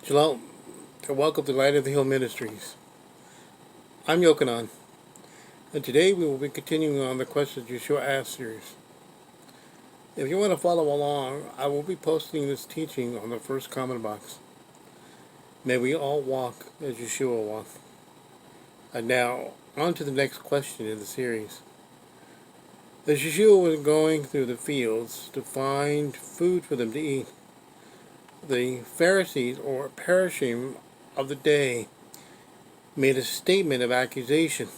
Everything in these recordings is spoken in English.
Shalom, and welcome to Light of the Hill Ministries. I'm Yochanan, and today we will be continuing on the Questions Yeshua Asked series. If you want to follow along, I will be posting this teaching on the first comment box. May we all walk as Yeshua walked. And now, on to the next question in the series. As Yeshua was going through the fields to find food for them to eat, the Pharisees, or Parashim of the day, made a statement of accusation.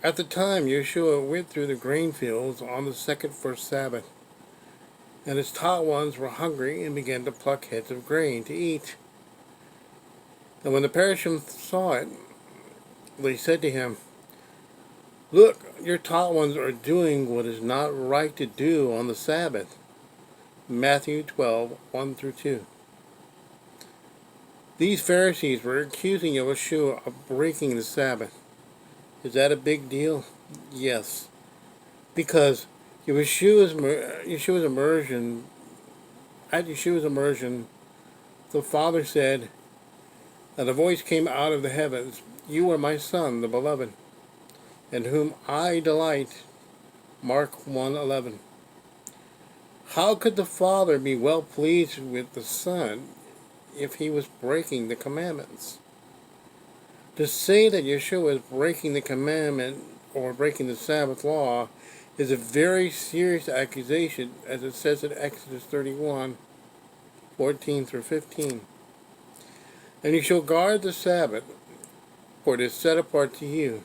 At the time, Yeshua went through the grain fields on the first Sabbath, and his taught ones were hungry and began to pluck heads of grain to eat. And when the Parashim saw it, they said to him, "Look, your taught ones are doing what is not right to do on the Sabbath." Matthew 12, 1 through 2. These Pharisees were accusing Yeshua of breaking the Sabbath. Is that a big deal? Yes. Because at Yeshua's immersion, the Father said, and a voice came out of the heavens, "You are my Son, the Beloved, in whom I delight." Mark 1:11. How could the Father be well pleased with the Son if he was breaking the commandments? To say that Yeshua is breaking the commandment or breaking the Sabbath law is a very serious accusation, as it says in Exodus 31, 14 through 15. "And you shall guard the Sabbath, for it is set apart to you.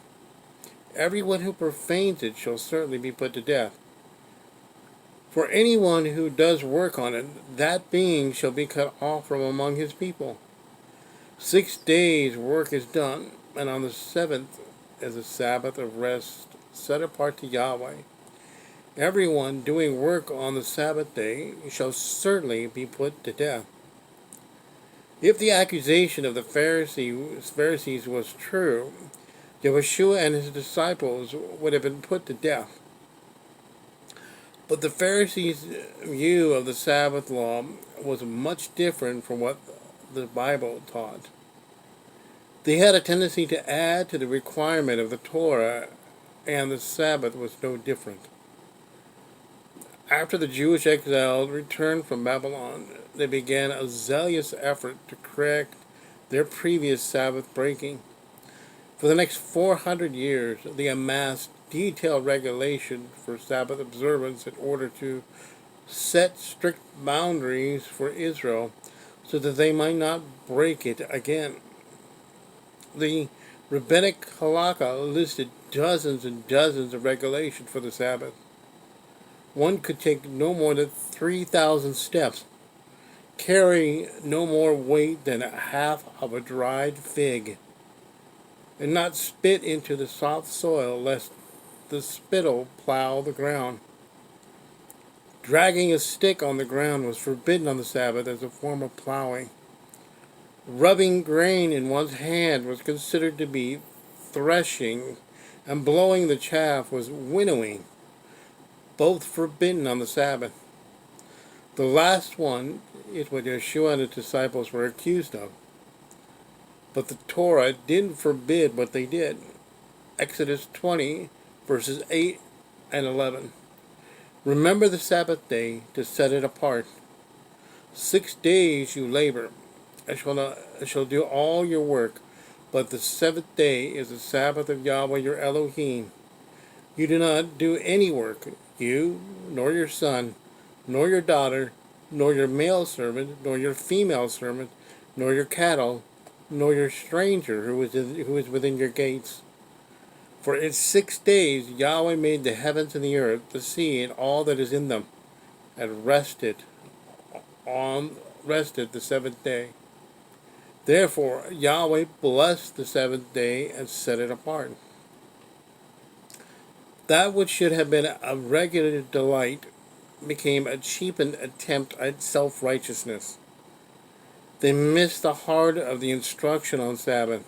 Everyone who profanes it shall certainly be put to death. For anyone who does work on it, that being shall be cut off from among his people. 6 days work is done, and on the seventh is a Sabbath of rest set apart to Yahweh. Everyone doing work on the Sabbath day shall certainly be put to death." If the accusation of the Pharisees was true, Yeshua and his disciples would have been put to death. But the Pharisees' view of the Sabbath law was much different from what the Bible taught. They had a tendency to add to the requirement of the Torah, and the Sabbath was no different. After the Jewish exiles returned from Babylon, they began a zealous effort to correct their previous Sabbath breaking. For the next 400 years, they amassed detailed regulation for Sabbath observance in order to set strict boundaries for Israel so that they might not break it again. The rabbinic halakha listed dozens and dozens of regulations for the Sabbath. One could take no more than 3,000 steps, carry no more weight than half of a dried fig, and not spit into the soft soil lest the spittle plow the ground. Dragging a stick on the ground was forbidden on the Sabbath as a form of plowing. Rubbing grain in one's hand was considered to be threshing, and blowing the chaff was winnowing, both forbidden on the Sabbath. The last one is what Yeshua and his disciples were accused of. But the Torah didn't forbid what they did. Exodus 20, verses 8 and 11. "Remember the Sabbath day to set it apart. 6 days you labor, I shall do all your work, but the seventh day is the Sabbath of Yahweh your Elohim. You do not do any work, you, nor your son, nor your daughter, nor your male servant, nor your female servant, nor your cattle, nor your stranger who is within your gates. For in 6 days Yahweh made the heavens and the earth, the sea, and all that is in them, and rested the seventh day. Therefore Yahweh blessed the seventh day and set it apart." That which should have been a regular delight became a cheapened attempt at self-righteousness. They missed the heart of the instruction on Sabbath.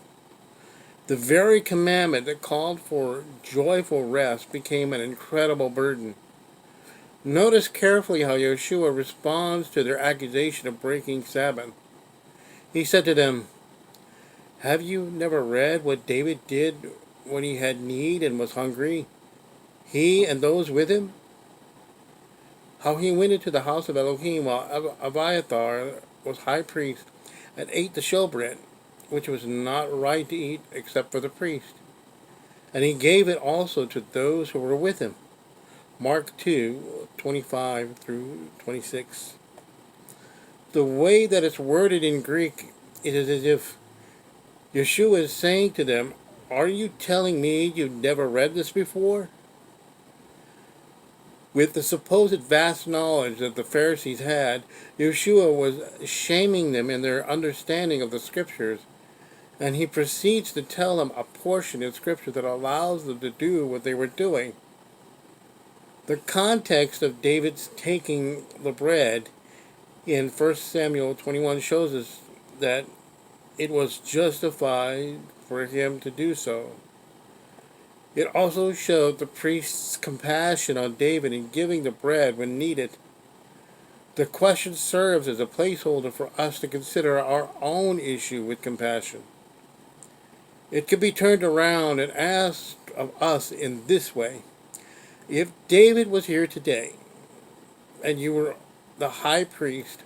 The very commandment that called for joyful rest became an incredible burden. Notice carefully how Yeshua responds to their accusation of breaking Sabbath. He said to them, "Have you never read what David did when he had need and was hungry, he and those with him? How he went into the house of Elohim while Abiathar was high priest and ate the showbread, which was not right to eat except for the priest. And he gave it also to those who were with him." Mark 2:25 through 26. The way that it's worded in Greek, it is as if Yeshua is saying to them, "Are you telling me you've never read this before?" With the supposed vast knowledge that the Pharisees had, Yeshua was shaming them in their understanding of the Scriptures, and he proceeds to tell them a portion in Scripture that allows them to do what they were doing. The context of David's taking the bread in 1 Samuel 21 shows us that it was justified for him to do so. It also showed the priest's compassion on David in giving the bread when needed. The question serves as a placeholder for us to consider our own issue with compassion. It could be turned around and asked of us in this way: if David was here today and you were the high priest,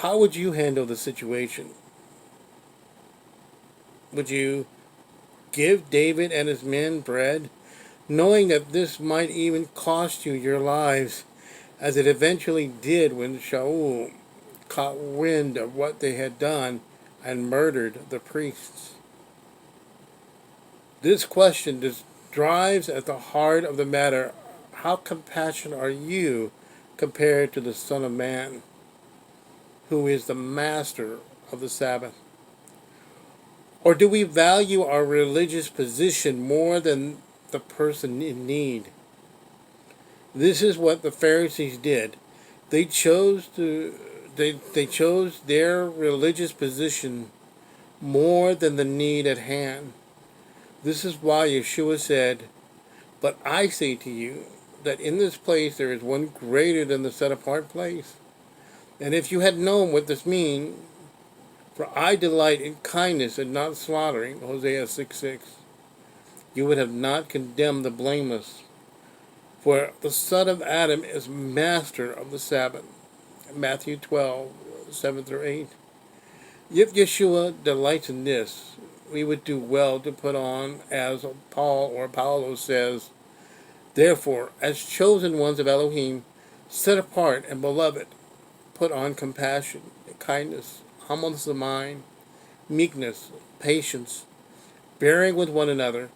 how would you handle the situation? Would you give David and his men bread, knowing that this might even cost you your lives, as it eventually did when Sha'ul caught wind of what they had done and murdered the priests? This question just drives at the heart of the matter. How compassionate are you compared to the Son of Man, who is the master of the Sabbath? Or do we value our religious position more than the person in need? This is what the Pharisees did. They chose their religious position more than the need at hand. This is why Yeshua said, "But I say to you that in this place there is one greater than the set-apart place. And if you had known what this means, for I delight in kindness and not slaughtering," Hosea 6:6, "you would have not condemned the blameless. For the Son of Adam is master of the Sabbath." Matthew 12:7 through 8. If Yeshua delights in this, we would do well to put on, as Paul or Paulo says, "Therefore, as chosen ones of Elohim, set apart and beloved, put on compassion, kindness, humbleness of mind, meekness, patience, bearing with one another,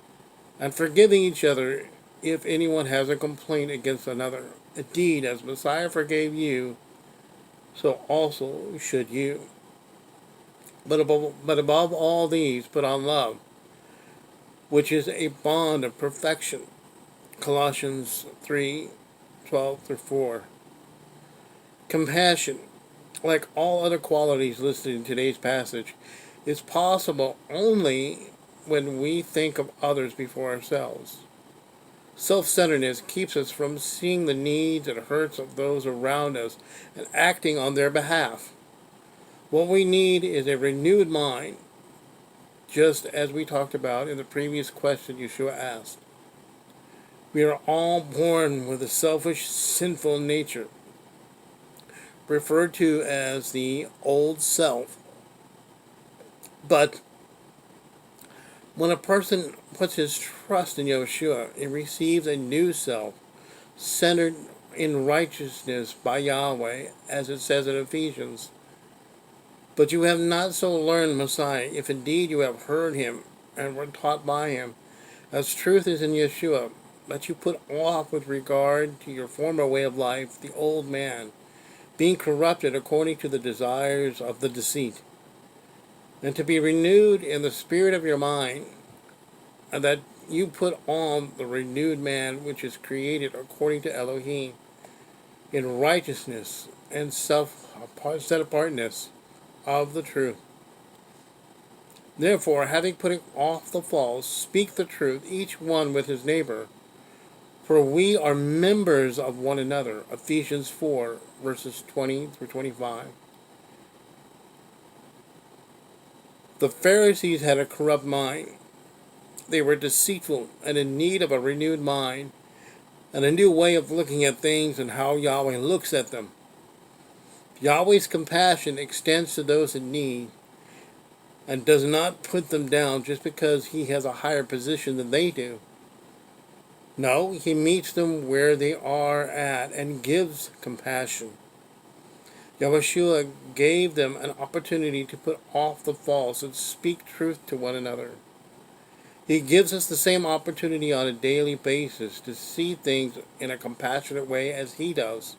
and forgiving each other if anyone has a complaint against another. Indeed, as Messiah forgave you, so also should you. But above all these, put on love, which is a bond of perfection." Colossians 3:12 through 4. Compassion, like all other qualities listed in today's passage, is possible only when we think of others before ourselves. Self-centeredness keeps us from seeing the needs and hurts of those around us and acting on their behalf. What we need is a renewed mind, just as we talked about in the previous question Yeshua asked. We are all born with a selfish, sinful nature, referred to as the old self. But when a person puts his trust in Yeshua, he receives a new self, centered in righteousness by Yahweh, as it says in Ephesians. "But you have not so learned Messiah, if indeed you have heard him and were taught by him, as truth is in Yeshua, that you put off with regard to your former way of life the old man, being corrupted according to the desires of the deceit, and to be renewed in the spirit of your mind, and that you put on the renewed man which is created according to Elohim, in righteousness and set-apartness of the truth. Therefore, having put off the false, speak the truth, each one with his neighbor, for we are members of one another." Ephesians 4, verses 20 through 25. The Pharisees had a corrupt mind. They were deceitful and in need of a renewed mind and a new way of looking at things and how Yahweh looks at them. Yahweh's compassion extends to those in need and does not put them down just because he has a higher position than they do. No, he meets them where they are at and gives compassion. Yahushua gave them an opportunity to put off the false and speak truth to one another. He gives us the same opportunity on a daily basis to see things in a compassionate way as he does.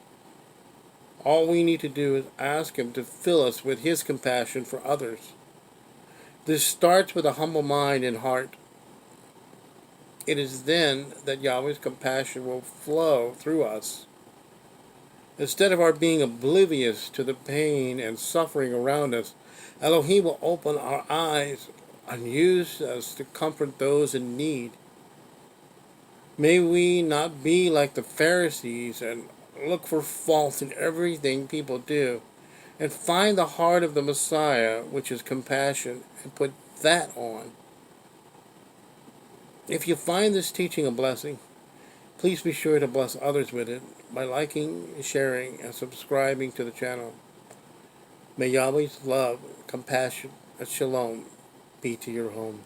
All we need to do is ask him to fill us with his compassion for others. This starts with a humble mind and heart. It is then that Yahweh's compassion will flow through us. Instead of our being oblivious to the pain and suffering around us, Elohim will open our eyes and use us to comfort those in need. May we not be like the Pharisees and look for fault in everything people do, and find the heart of the Messiah, which is compassion, and put that on. If you find this teaching a blessing, please be sure to bless others with it by liking, sharing, and subscribing to the channel. May Yahweh's love, compassion, and shalom be to your home.